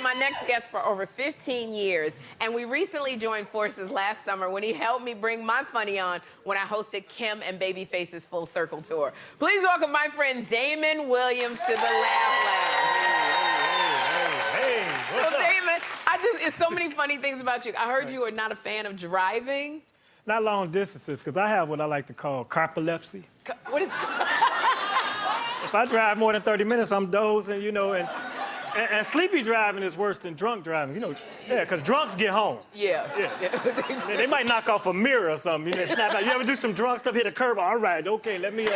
been my next guest for over 15 years, and we recently joined forces last summer when he helped me bring my funny on when I hosted Kim and Babyface's Full Circle Tour. Please welcome my friend Damon Williams to the Laugh Lounge. Hey, what's up? Damon, it's so many funny things about you. I heard you are not a fan of driving. Not long distances, because I have what I like to call carpolepsy. What is... If I drive more than 30 minutes, I'm dozing, you know, and sleepy driving is worse than drunk driving, you know. Yeah, because drunks get home. Yeah. They might knock off a mirror or something, you know, snap out. You ever do some drunk stuff, hit a curb? All right, okay, let me,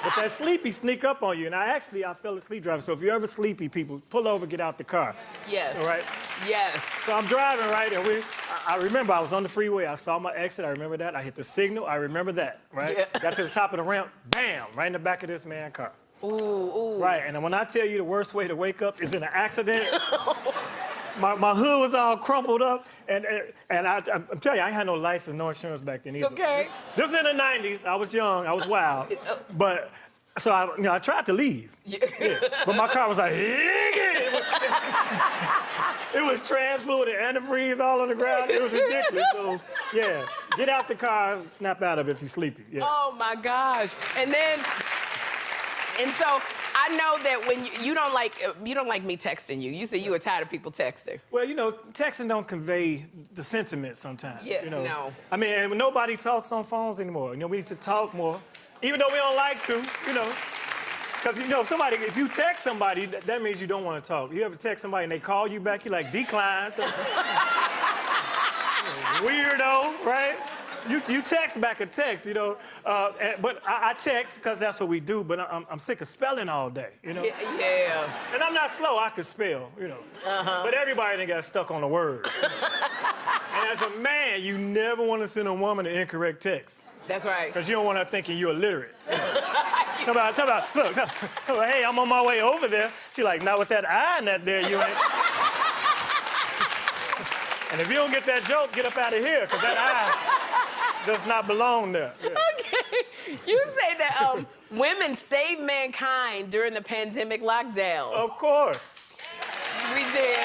But that sleepy sneak up on you, and I fell asleep driving. So if you're ever sleepy, people, pull over, get out the car. Yes. All right? Yes. So I'm driving, right, and I remember I was on the freeway. I saw my exit. I remember that. I hit the signal. I remember that, right? Yeah. Got to the top of the ramp, bam, right in the back of this man's car. Ooh. Right, and when I tell you the worst way to wake up is in an accident, my hood was all crumpled up, and I'm telling you, I ain't had no license, no insurance back then either. Okay. This was in the 90s. I was young. I was wild. But, so I tried to leave. Yeah. But my car was like, it was trans fluid and antifreeze all on the ground. It was ridiculous. So, yeah, get out the car, snap out of it if you're sleepy. Yeah. Oh, my gosh. And so I know that when you don't like me texting you. You say you were tired of people texting. Well, you know, texting don't convey the sentiment sometimes. Yeah, you know? no. I mean, and nobody talks on phones anymore. You know, we need to talk more, even though we don't like to, you know. Because, you know, if you text somebody, that means you don't want to talk. You ever text somebody and they call you back, you're like, decline. Weirdo, right? You text back a text, you know, but I text because that's what we do, but I'm sick of spelling all day, you know? Yeah. And I'm not slow, I can spell, you know. But everybody done got stuck on a word. And as a man, you never want to send a woman an incorrect text. That's right. Because you don't want her thinking you're illiterate. Talk about, look, hey, I'm on my way over there. She like, not with that I in that there, you ain't. And if you don't get that joke, get up out of here, because that I does not belong there. Yeah. Okay. You say that women saved mankind during the pandemic lockdown. Of course. We did.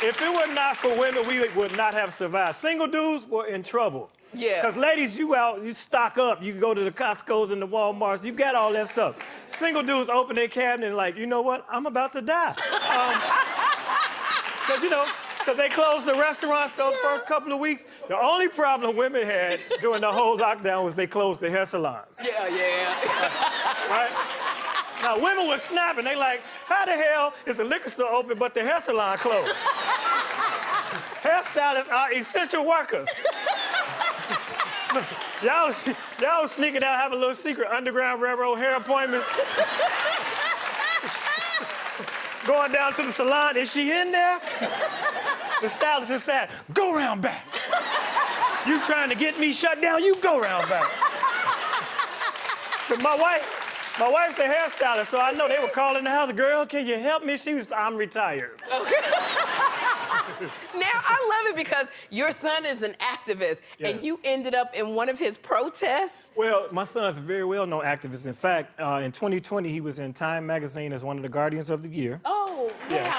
If it were not for women, we would not have survived. Single dudes were in trouble. Yeah. Because ladies, you stock up. You go to the Costco's and the Walmarts. You got all that stuff. Single dudes open their cabinet and like, you know what? I'm about to die. Because, you know, because they closed the restaurants those first couple of weeks. The only problem women had during the whole lockdown was they closed the hair salons. Yeah. Right? Now, women were snapping. They like, how the hell is the liquor store open but the hair salon closed? Hairstylists are essential workers. Y'all sneaking out, have a little secret Underground Railroad hair appointments. Going down to the salon, is she in there? The stylist is saying, go round back. You trying to get me shut down, you go round back. But my wife's a hairstylist, so I know they were calling the house, girl, can you help me? I'm retired. Okay. Now, I love it because your son is an activist, and you ended up in one of his protests. Well, my son's a very well-known activist. In fact, in 2020, he was in Time magazine as one of the Guardians of the Year. Oh, wow. Yes.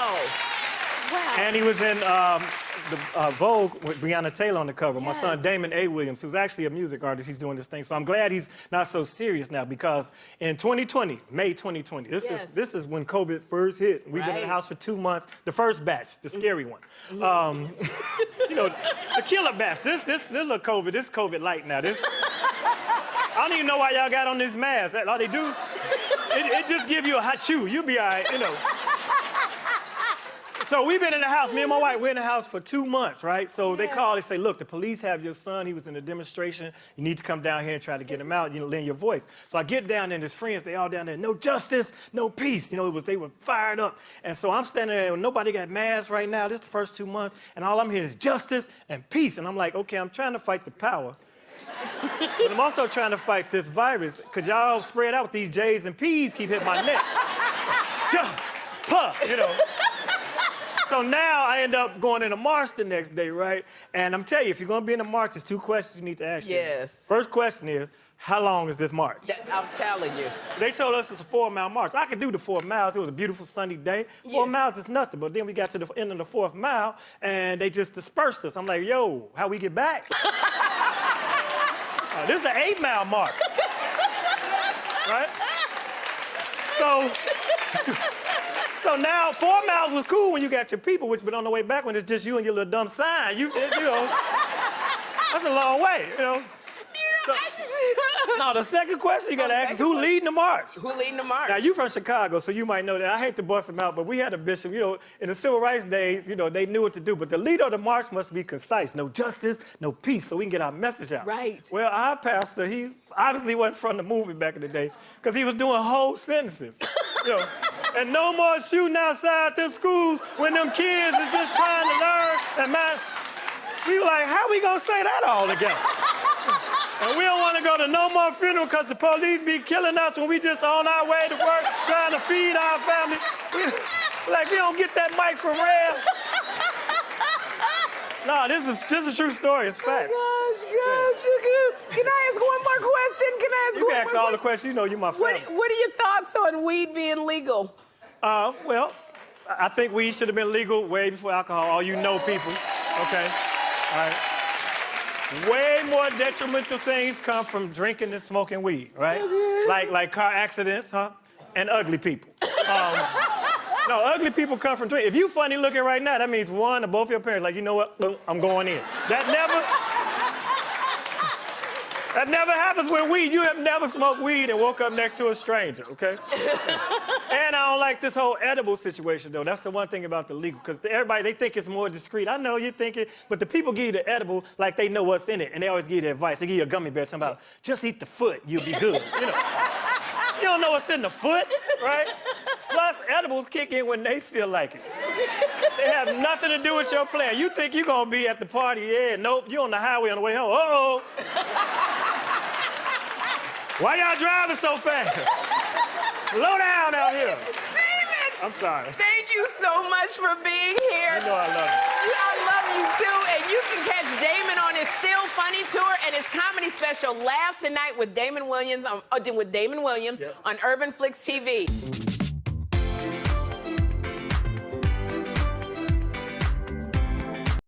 Wow. And he was in the Vogue with Breonna Taylor on the cover. Yes. My son, Damon Williams, who's actually a music artist, he's doing this thing. So I'm glad he's not so serious now because in 2020, May 2020, this is when COVID first hit. We've been in the house for 2 months. The first batch, the scary one. You know, the killer batch. This little COVID, this COVID light now. I don't even know why y'all got on this mask. All they do, it just give you a hot chew. You'll be all right, you know. So we've been in the house, me and my wife, we're in the house for 2 months, right? So they call, they say, look, the police have your son. He was in a demonstration. You need to come down here and try to get him out, you know, lend your voice. So I get down there and his friends, they all down there, no justice, no peace. You know, they were fired up. And so I'm standing there and nobody got masks right now. This is the first 2 months. And all I'm hearing is justice and peace. And I'm like, okay, I'm trying to fight the power. But I'm also trying to fight this virus. Could y'all spread out with these J's and P's keep hitting my neck? You know. So now I end up going in a march the next day, right? And I'm telling you, if you're going to be in a march, there's 2 questions you need to ask. Yes. First question is, how long is this march? I'm telling you. They told us it's a 4-mile march. I could do the 4 miles. It was a beautiful sunny day. 4 miles is nothing. But then we got to the end of the 4th mile, and they just dispersed us. I'm like, yo, how we get back? This is an 8-mile march. Right? So now 4 miles was cool when you got your people, but on the way back when it's just you and your little dumb sign, you know, that's a long way, you know. Now, the second question you got to ask is who leading the march? Who leading the march? Now, you from Chicago, so you might know that. I hate to bust them out, but we had a bishop, you know, in the civil rights days, you know, they knew what to do. But the leader of the march must be concise. No justice, no peace, so we can get our message out. Right. Well, our pastor, he obviously wasn't from the movie back in the day, because he was doing whole sentences, you know. And no more shooting outside them schools when them kids is just trying to learn. And man, we were like, how we gonna say that all together? And we don't want to go to no more funeral because the police be killing us when we just on our way to work trying to feed our family. Like, we don't get that mic from Rev. No, this is a true story. It's fact. Oh, gosh. Can I ask one more question? You can ask all the questions. You know you my family. What are your thoughts on weed being legal? Well, I think weed should have been legal way before alcohol. All you know people, okay? All right. Way more detrimental things come from drinking and smoking weed, right? Like car accidents, huh? And ugly people. No, ugly people come from drinking. If you funny looking right now, that means one or both of your parents, like, you know what? I'm going in. That never happens with weed. You have never smoked weed and woke up next to a stranger, okay? And I don't like this whole edible situation, though. That's the one thing about the legal, because everybody, they think it's more discreet. I know you think it, but the people give you the edible like they know what's in it, and they always give you the advice. They give you a gummy bear talking about, just eat the foot, you'll be good, you know? You don't know what's in the foot, right? Plus, edibles kick in when they feel like it. They have nothing to do with your plan. You think you're gonna be at the party, yeah, nope, you're on the highway on the way home, uh-oh. Why y'all driving so fast? Slow down out here. Damon! I'm sorry. Thank you so much for being here. You know I love you. I love you too. And you can catch Damon on his Still Funny tour and his comedy special Laugh Tonight with Damon Williams on Urban Flix TV.